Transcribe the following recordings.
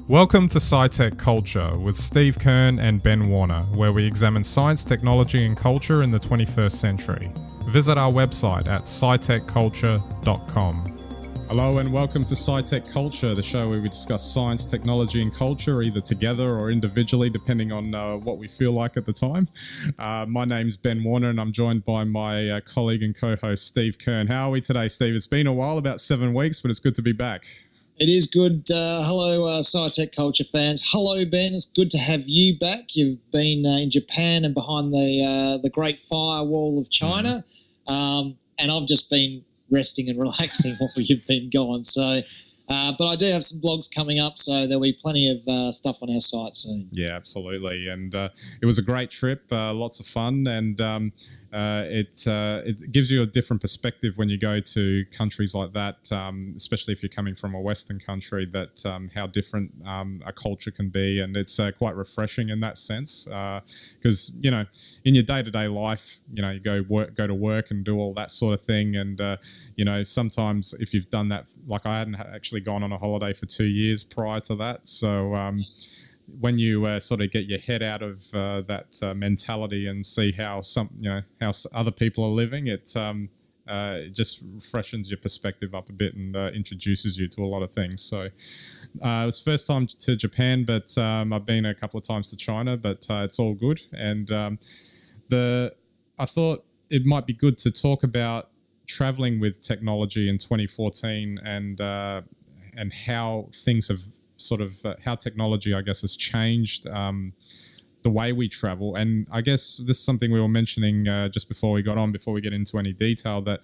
Welcome to SciTech Culture with Steve Kern and Ben Warner, where we examine science, technology and culture in the 21st century. Visit our website at scitechculture.com. Hello and welcome to SciTech Culture, the show where we discuss science, technology and culture, either together or individually, depending on what we feel like at the time. My name's Ben Warner and I'm joined by my colleague and co-host Steve Kern. How are we today, Steve? It's been a while, about 7 weeks, but it's good to be back. It is good. Hello, SciTech Culture fans. Hello, Ben. It's good to have you back. You've been in Japan and behind the Great Firewall of China, and I've just been resting and relaxing while you've been gone. So, but I do have some blogs coming up, so there'll be plenty of stuff on our site soon. Yeah, absolutely. And it was a great trip, lots of fun, and it gives you a different perspective when you go to countries like that, especially if you're coming from a Western country, that how different a culture can be. And it's quite refreshing in that sense, because, you know, in your day-to-day life, you know, you go to work and do all that sort of thing. And, you know, sometimes if you've done that, like I hadn't actually gone on a holiday for 2 years prior to that. So, when you sort of get your head out of that mentality and see how how other people are living, it just freshens your perspective up a bit and introduces you to a lot of things. So it was first time to Japan, but I've been a couple of times to China, but it's all good. And I thought it might be good to talk about traveling with technology in 2014 and how things have sort of how technology, I guess, has changed the way we travel. And I guess this is something we were mentioning just before we got on, before we get into any detail, that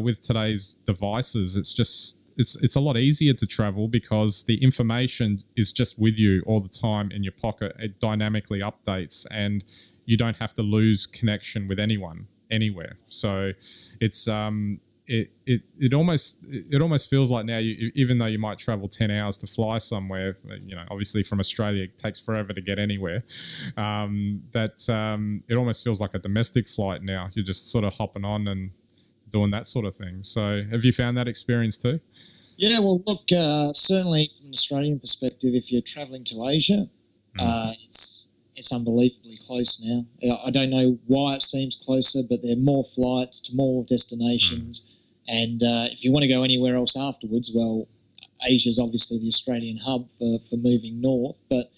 with today's devices, it's a lot easier to travel because the information is just with you all the time in your pocket. It dynamically updates and you don't have to lose connection with anyone anywhere. So it's it almost feels like now, even though you might travel 10 hours to fly somewhere, you know, obviously from Australia it takes forever to get anywhere, it almost feels like a domestic flight now. You're just sort of hopping on and doing that sort of thing. So have you found that experience too? Yeah, well, look, certainly from an Australian perspective, if you're travelling to Asia, it's unbelievably close now. I don't know why it seems closer, but there are more flights to more destinations. And if you want to go anywhere else afterwards, well, Asia's obviously the Australian hub for moving north. But,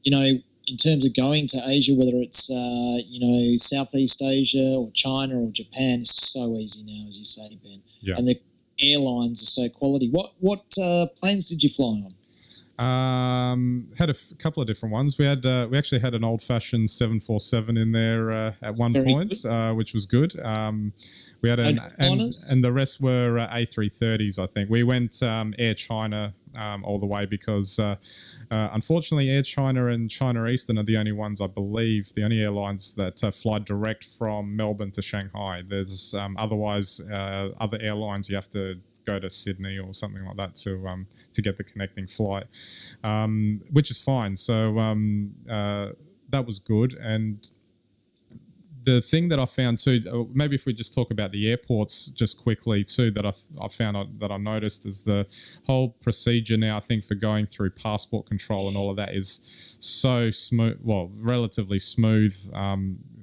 you know, in terms of going to Asia, whether it's, you know, Southeast Asia or China or Japan, it's so easy now, as you say, Ben. Yeah. And the airlines are so quality. What planes did you fly on? Had a couple of different ones. We actually had an old-fashioned 747 in there at one point, which was good. We had and the rest were A330s. I think we went Air China all the way because unfortunately Air China and China Eastern are the only ones, I believe, the only airlines that fly direct from Melbourne to Shanghai. There's otherwise other airlines you have to go to Sydney or something like that to get the connecting flight, which is fine. So that was good. And the thing that I found too, maybe if we just talk about the airports just quickly too, that I found that I noticed is the whole procedure now, I think, for going through passport control and all of that is so smooth, well, relatively smooth,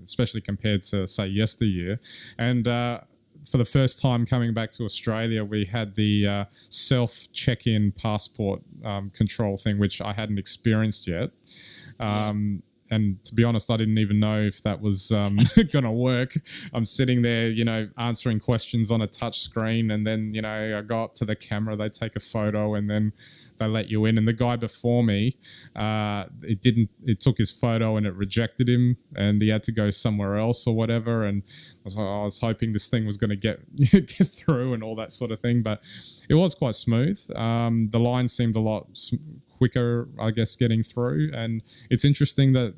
especially compared to, say, yesteryear. And for the first time coming back to Australia, we had the self-check-in passport control thing, which I hadn't experienced yet. And to be honest, I didn't even know if that was going to work. I'm sitting there, you know, answering questions on a touch screen, and then, you know, I go up to the camera, they take a photo, and then they let you in. And the guy before me, it took his photo and it rejected him, and he had to go somewhere else or whatever. And I was hoping this thing was going to get through and all that sort of thing, but it was quite smooth. The line seemed a lot quicker, I guess, getting through. And it's interesting that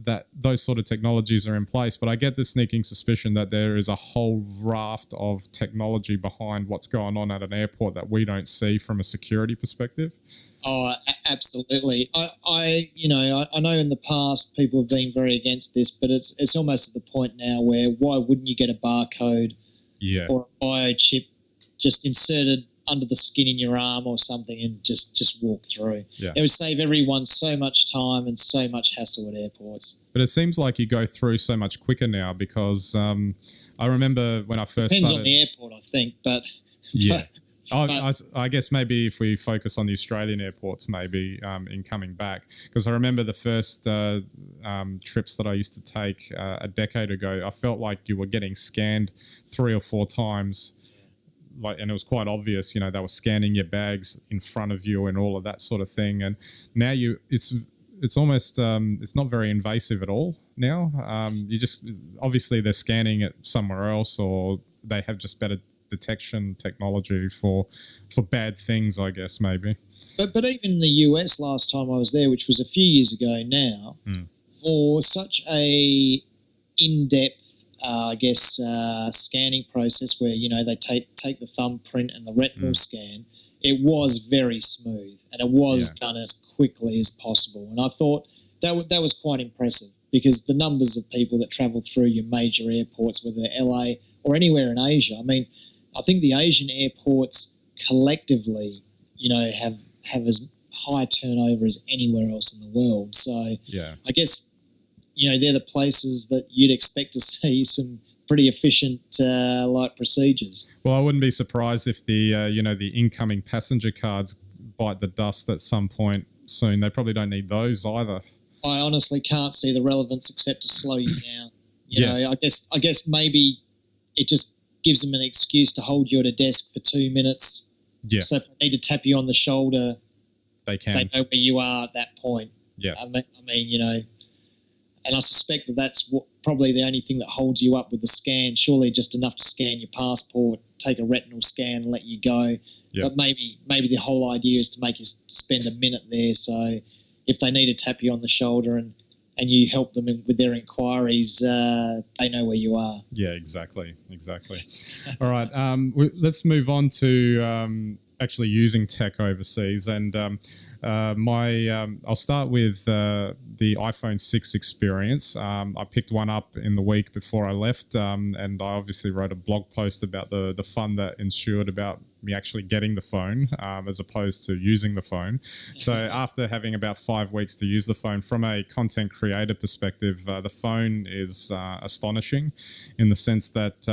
that those sort of technologies are in place, but I get the sneaking suspicion that there is a whole raft of technology behind what's going on at an airport that we don't see from a security perspective. Oh, absolutely. I know in the past people have been very against this, but it's almost at the point now where why wouldn't you get a barcode or a biochip just inserted under the skin in your arm or something and just walk through. Yeah. It would save everyone so much time and so much hassle at airports. But it seems like you go through so much quicker now because I remember when I first Depends started. on the airport, I think, but yeah. I guess maybe if we focus on the Australian airports, maybe in coming back, because I remember the first trips that I used to take a decade ago, I felt like you were getting scanned 3 or 4 times, and it was quite obvious. They were scanning your bags in front of you and all of that sort of thing. And now it's almost it's not very invasive at all now. You just obviously they're scanning it somewhere else, or they have just better detection technology for bad things, I guess, maybe. But even in the US last time I was there, which was a few years ago now, for such a in-depth, scanning process where, they take the thumbprint and the retinal scan, it was very smooth and it was done as quickly as possible. And I thought that was quite impressive because the numbers of people that travel through your major airports, whether LA or anywhere in Asia, I mean, I think the Asian airports collectively, have as high turnover as anywhere else in the world. So I guess, they're the places that you'd expect to see some pretty efficient procedures. Well, I wouldn't be surprised if the the incoming passenger cards bite the dust at some point soon. They probably don't need those either. I honestly can't see the relevance except to slow you down. You know, I guess maybe it just gives them an excuse to hold you at a desk for 2 minutes. Yeah. So if they need to tap you on the shoulder, they can. They know where you are at that point. Yeah. I mean, and I suspect that's probably the only thing that holds you up with the scan. Surely just enough to scan your passport, take a retinal scan, and let you go. Yeah. But maybe the whole idea is to make you spend a minute there. So if they need to tap you on the shoulder and you help them with their inquiries, they know where you are. Yeah, exactly. All right, let's move on to actually using tech overseas. And I'll start with the iPhone 6 experience. I picked one up in the week before I left, and I obviously wrote a blog post about the fun that ensued about me actually getting the phone as opposed to using the phone. So after having about 5 weeks to use the phone, from a content creator perspective, the phone is astonishing in the sense that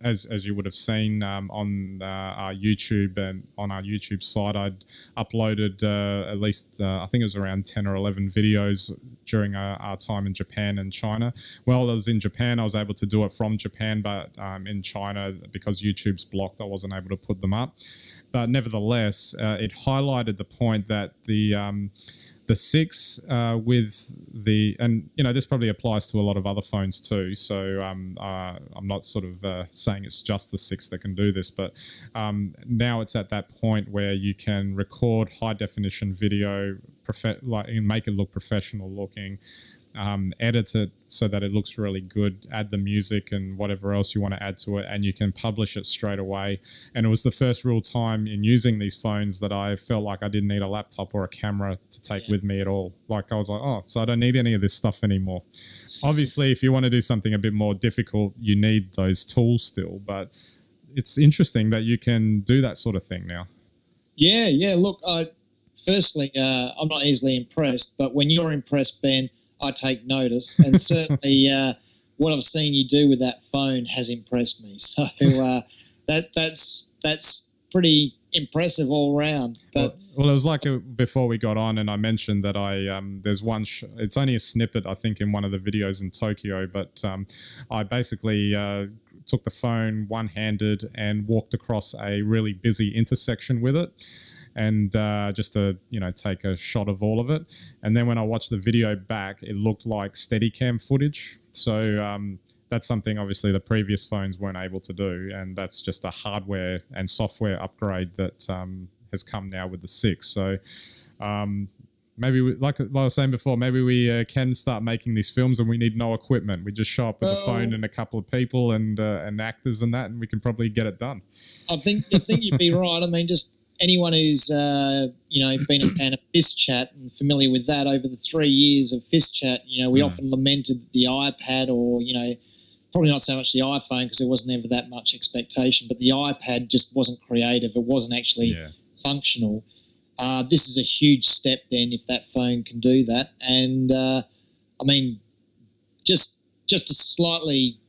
as you would have seen on our YouTube and on our YouTube site, I'd uploaded at least I think it was around 10 or 11 videos during our time in Japan and China. While I was in Japan, I was able to do it from Japan, but in China, because YouTube's blocked, I wasn't able to put them up. But nevertheless, it highlighted the point that the 6 with the, and this probably applies to a lot of other phones too. So I'm not sort of saying it's just the 6 that can do this, but now it's at that point where you can record high definition video, make it look professional looking. Edit it so that it looks really good, add the music and whatever else you want to add to it, and you can publish it straight away. And it was the first real time in using these phones that I felt like I didn't need a laptop or a camera to take with me at all. Like I was like, oh, so I don't need any of this stuff anymore. Obviously, if you want to do something a bit more difficult, you need those tools still, but it's interesting that you can do that sort of thing now. Yeah. Look, firstly, I'm not easily impressed, but when you're impressed, Ben, I take notice, and certainly what I've seen you do with that phone has impressed me. So that's pretty impressive all round. But well, it was like before we got on, and I mentioned that there's one. It's only a snippet, I think, in one of the videos in Tokyo, but I basically took the phone one-handed and walked across a really busy intersection with it. And just to take a shot of all of it, and then when I watched the video back, it looked like Steadicam footage. So that's something obviously the previous phones weren't able to do, and that's just a hardware and software upgrade that has come now with the 6. So maybe like I was saying before, maybe we can start making these films, and we need no equipment. We just show up with a phone and a couple of people and actors and that, and we can probably get it done. I think you'd be right. I mean, just anyone who's been a fan of FistChat and familiar with that over the 3 years of FistChat, we often lamented the iPad or probably not so much the iPhone because there wasn't ever that much expectation, but the iPad just wasn't creative. It wasn't actually functional. This is a huge step then if that phone can do that. And, I mean, just to slightly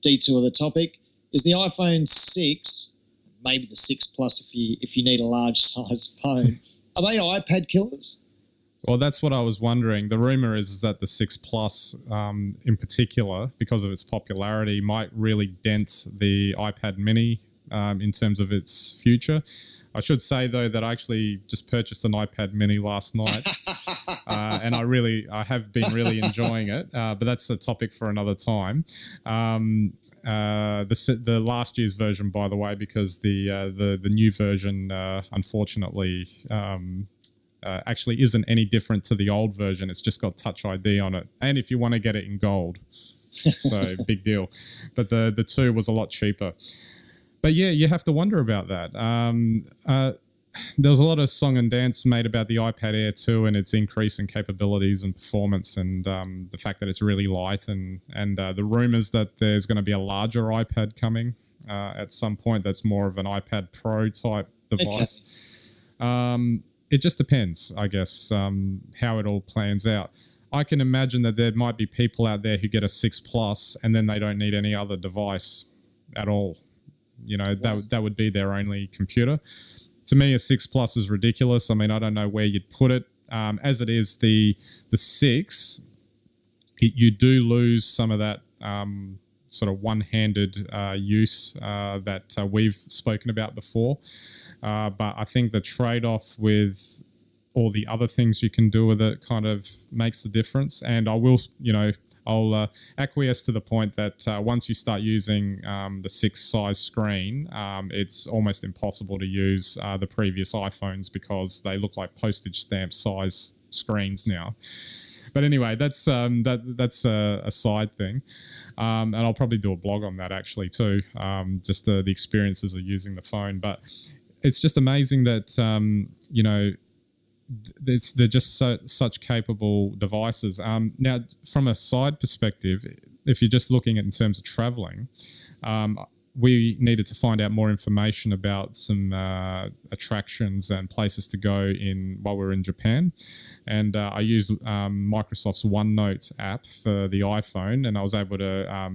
detour the topic, is the iPhone 6, maybe the 6 Plus if you need a large size phone, are they iPad killers? Well, that's what I was wondering. The rumor is that the 6 Plus, in particular, because of its popularity, might really dent the iPad Mini in terms of its future. I should say, though, that I actually just purchased an iPad Mini last night, and I have been really enjoying it. But that's a topic for another time. The last year's version, by the way, because the new version, unfortunately, actually isn't any different to the old version. It's just got Touch ID on it, and if you want to get it in gold, so big deal. But the 2 was a lot cheaper. But yeah, you have to wonder about that. There was a lot of song and dance made about the iPad Air 2 and its increase in capabilities and performance, and the fact that it's really light, and the rumors that there's going to be a larger iPad coming at some point that's more of an iPad Pro type device. Okay. It just depends, I guess, how it all plans out. I can imagine that there might be people out there who get a 6 Plus and then they don't need any other device at all. You know, that would be their only computer. To me, a 6 Plus is ridiculous. I mean, I don't know where you'd put it. As it is, the 6, you do lose some of that sort of one-handed use that we've spoken about before. But I think the trade-off with all the other things you can do with it kind of makes the difference. And I will, I'll acquiesce to the point that once you start using the 6 size screen, it's almost impossible to use the previous iPhones because they look like postage stamp size screens now. But anyway, that's a side thing, and I'll probably do a blog on that actually too, just the experiences of using the phone. But it's just amazing that they're just such capable devices. Now, from a side perspective, if you're just looking at in terms of traveling, we needed to find out more information about some attractions and places to go while we were in Japan. And I used Microsoft's OneNote app for the iPhone, and I was able to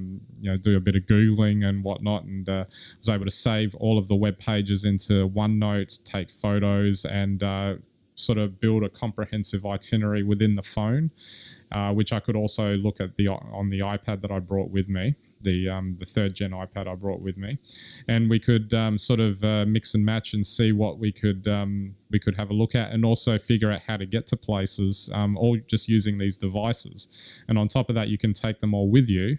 do a bit of Googling and whatnot, and was able to save all of the web pages into OneNote, take photos, and sort of build a comprehensive itinerary within the phone, which I could also look at on the iPad that I brought with me, the 3rd gen iPad I brought with me, and we could sort of mix and match and see what we could have a look at, and also figure out how to get to places, all just using these devices. And on top of that, you can take them all with you,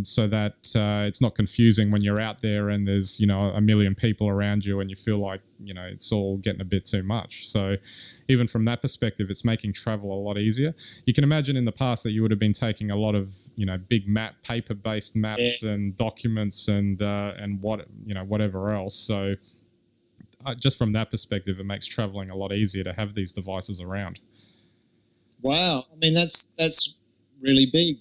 so that it's not confusing when you're out there and there's a million people around you and you feel like it's all getting a bit too much. So even from that perspective, it's making travel a lot easier. You can imagine in the past that you would have been taking a lot of big paper-based maps and documents and whatever else. So just from that perspective, it makes traveling a lot easier to have these devices around. Wow, I mean that's really big.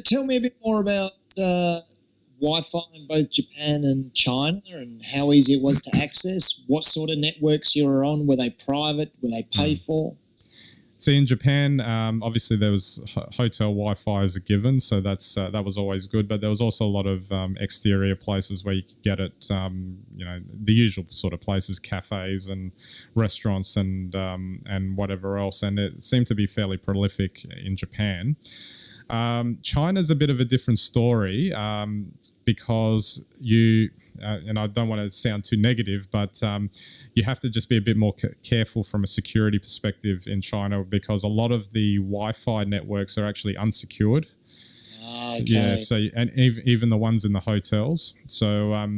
Tell me a bit more about Wi-Fi in both Japan and China, and how easy it was to access. What sort of networks you were on? Were they private? Were they paid for? See, in Japan, obviously there was hotel Wi-Fi as a given, so that was always good. But there was also a lot of exterior places where you could get it. The usual sort of places, cafes and restaurants and whatever else. And it seemed to be fairly prolific in Japan. China's a bit of a different story because and I don't want to sound too negative, but you have to just be a bit more careful from a security perspective in China, because a lot of the Wi-Fi networks are actually unsecured. Okay. Yeah, so and even the ones in the hotels. So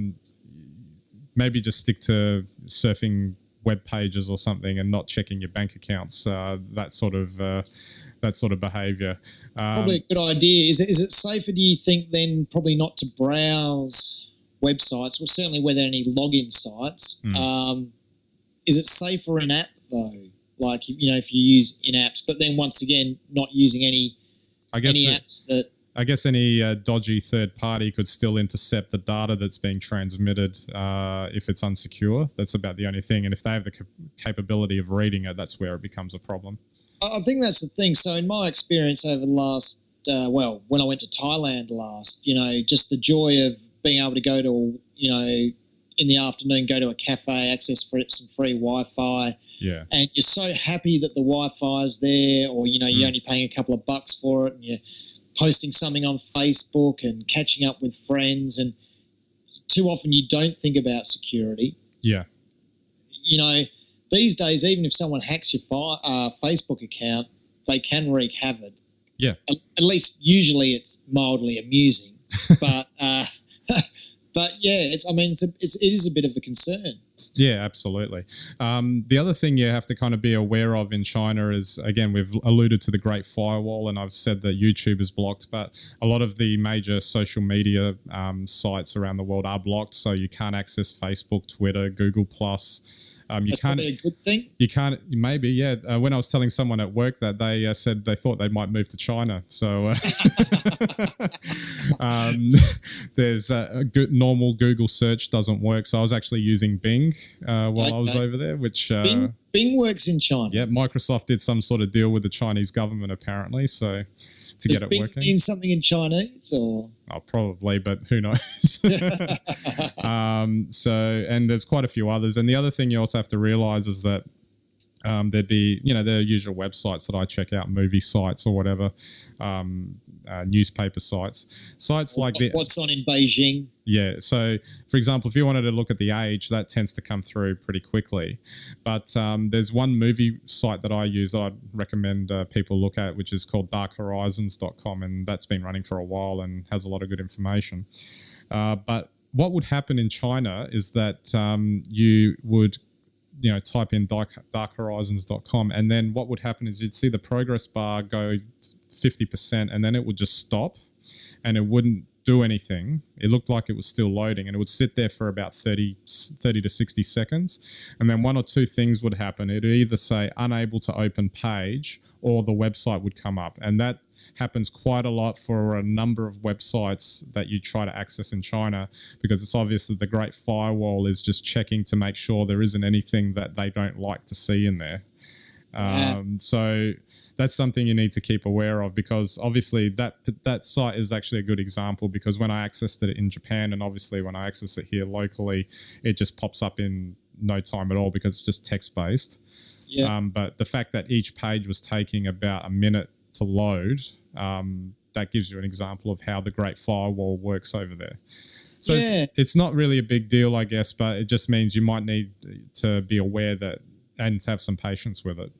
maybe just stick to surfing web pages or something and not checking your bank accounts. That sort of behaviour. Probably a good idea. Is it safer, do you think, then probably not to browse websites, well, certainly where there are any login sites? Is it safer in app though? Like, if you use in apps, but then once again, not using any apps that I guess any dodgy third party could still intercept the data that's being transmitted if it's unsecure. That's about the only thing. And if they have the capability of reading it, that's where it becomes a problem. I think that's the thing. So in my experience over the last, when I went to Thailand last, just the joy of being able to go to, in the afternoon, go to a cafe, access some free Wi-Fi. Yeah. And you're so happy that the Wi-Fi is there, or, you're only paying a couple of bucks for it, and you're posting something on Facebook and catching up with friends. And too often you don't think about security. Yeah. These days, even if someone hacks your Facebook account, they can wreak havoc. Yeah. At least usually it's mildly amusing. But but yeah, it is a bit of a concern. Yeah, absolutely. The other thing you have to kind of be aware of in China is, again, we've alluded to the Great Firewall, and I've said that YouTube is blocked, but a lot of the major social media sites around the world are blocked, so you can't access Facebook, Twitter, Google+. That's probably a good thing. You can't, maybe, yeah. When I was telling someone at work that, they said they thought they might move to China. So there's a good normal Google search doesn't work. So I was actually using Bing while I was over there, which Bing works in China. Yeah, Microsoft did some sort of deal with the Chinese government apparently, so to get it Bing working. Mean something in Chinese, or? Oh, probably, but who knows? And there's quite a few others. And the other thing you also have to realize is that there'd be, their usual websites that I check out, movie sites or whatever, newspaper sites like what's on in Beijing. Yeah. So, for example, if you wanted to look at The Age, that tends to come through pretty quickly. But there's one movie site that I use that I'd recommend people look at, which is called darkhorizons.com, and that's been running for a while and has a lot of good information. But what would happen in China is that you would type in darkhorizons.com, and then what would happen is you'd see the progress bar go 50%, and then it would just stop and it wouldn't do anything. It looked like it was still loading, and it would sit there for about 30 to 60 seconds. And then one or two things would happen. It would either say unable to open page, or the website would come up. And that happens quite a lot for a number of websites that you try to access in China, because it's obvious that the Great Firewall is just checking to make sure there isn't anything that they don't like to see in there. So that's something you need to keep aware of, because obviously that site is actually a good example, because when I accessed it in Japan, and obviously when I access it here locally, it just pops up in no time at all because it's just text-based. Yeah. But the fact that each page was taking about a minute to load, that gives you an example of how the Great Firewall works over there. So it's not really a big deal, I guess, but it just means you might need to be aware that and have some patience with it.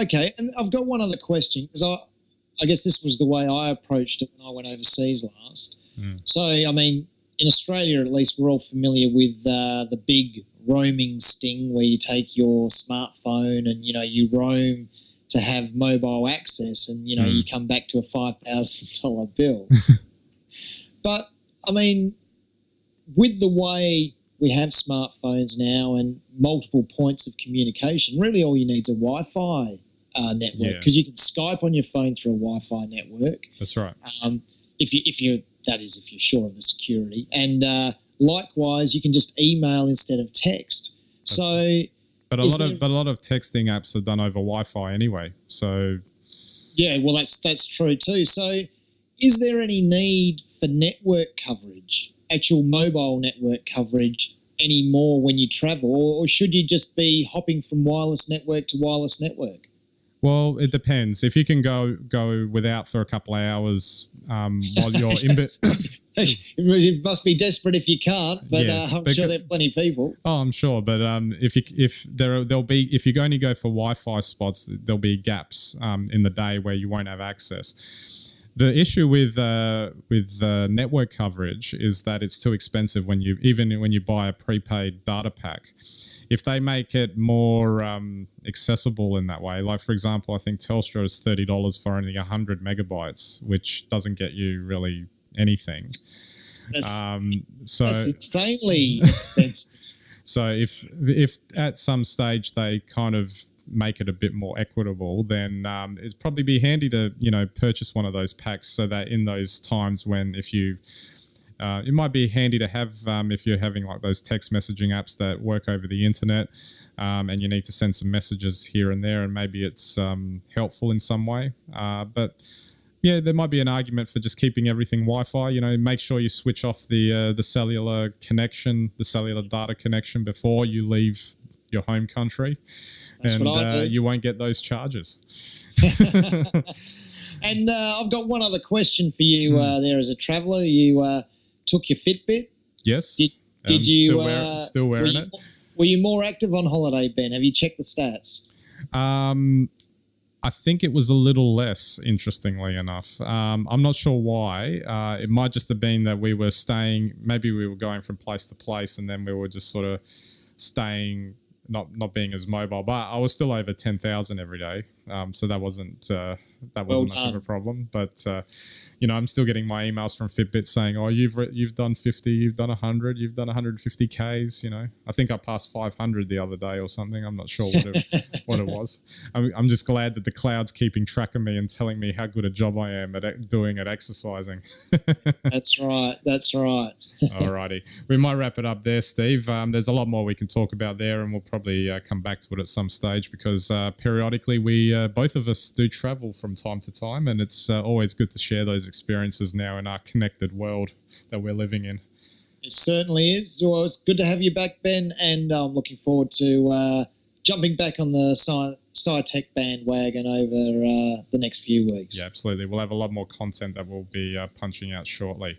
Okay, and I've got one other question, because I guess this was the way I approached it when I went overseas last. So, I mean, in Australia at least, we're all familiar with the big roaming sting where you take your smartphone and, you roam to have mobile access, and, you come back to a $5,000 bill. But, I mean, with the way we have smartphones now and multiple points of communication, really all you need is a Wi-Fi network, because you can Skype on your phone through a Wi-Fi network. That's right. If you're sure of the security, and likewise, you can just email instead of text. But a lot of texting apps are done over Wi-Fi anyway. So yeah, well that's true too. So is there any need for network coverage, actual mobile network coverage, anymore when you travel, or should you just be hopping from wireless network to wireless network? Well, it depends. If you can go without for a couple of hours while you're in bed, you must be desperate if you can't. But I'm sure there are plenty of people. Oh, I'm sure. But if you only go for Wi-Fi spots, there'll be gaps in the day where you won't have access. The issue with network coverage is that it's too expensive when you buy a prepaid data pack. If they make it more accessible in that way, like for example, I think Telstra is $30 for only 100 megabytes, which doesn't get you really anything. That's insanely expensive. So if at some stage they kind of make it a bit more equitable, then it'd probably be handy to, purchase one of those packs so that in those times when it might be handy to have if you're having like those text messaging apps that work over the internet and you need to send some messages here and there, and maybe it's helpful in some way. But yeah, there might be an argument for just keeping everything Wi-Fi. Make sure you switch off the cellular connection, the cellular data connection before you leave your home country. That's and you won't get those charges. And I've got one other question for you there as a traveller. You took your Fitbit. Yes. Did you still wearing it? Were you more active on holiday, Ben? Have you checked the stats? I think it was a little less, interestingly enough. I'm not sure why. It might just have been that we were staying, maybe we were going from place to place and then we were just sort of staying, not being as mobile. But I was still over 10,000 every day. So that wasn't much of a problem. But, I'm still getting my emails from Fitbit saying, oh, you've done 50, you've done 100, you've done 150 Ks, I think I passed 500 the other day or something. I'm not sure what it was. I'm just glad that the cloud's keeping track of me and telling me how good a job I am at doing at exercising. That's right. Alrighty. We might wrap it up there, Steve. There's a lot more we can talk about there, and we'll probably come back to it at some stage because periodically we both of us do travel from time to time, and it's always good to share those experiences now in our connected world that we're living in. It certainly is. Well, it's good to have you back, Ben, and I'm looking forward to jumping back on the SciTech bandwagon over the next few weeks. Yeah, absolutely. We'll have a lot more content that we'll be punching out shortly.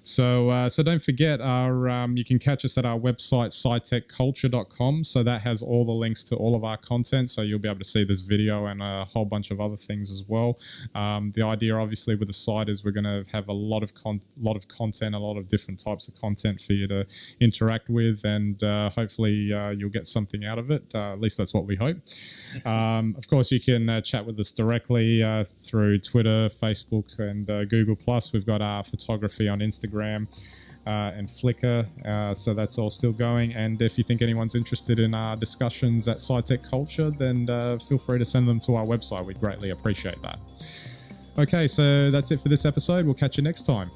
So don't forget, you can catch us at our website, scitechculture.com. So that has all the links to all of our content. So you'll be able to see this video and a whole bunch of other things as well. The idea, obviously, with the site is we're going to have a lot of content, a lot of different types of content for you to interact with, and hopefully you'll get something out of it. At least that's what we hope. Of course, you can chat with us directly through Twitter, Facebook, and Google+. We've got our photography on Instagram and Flickr, so that's all still going. And if you think anyone's interested in our discussions at SciTech Culture, then feel free to send them to our website. We'd greatly appreciate that. Okay, so that's it for this episode. We'll catch you next time.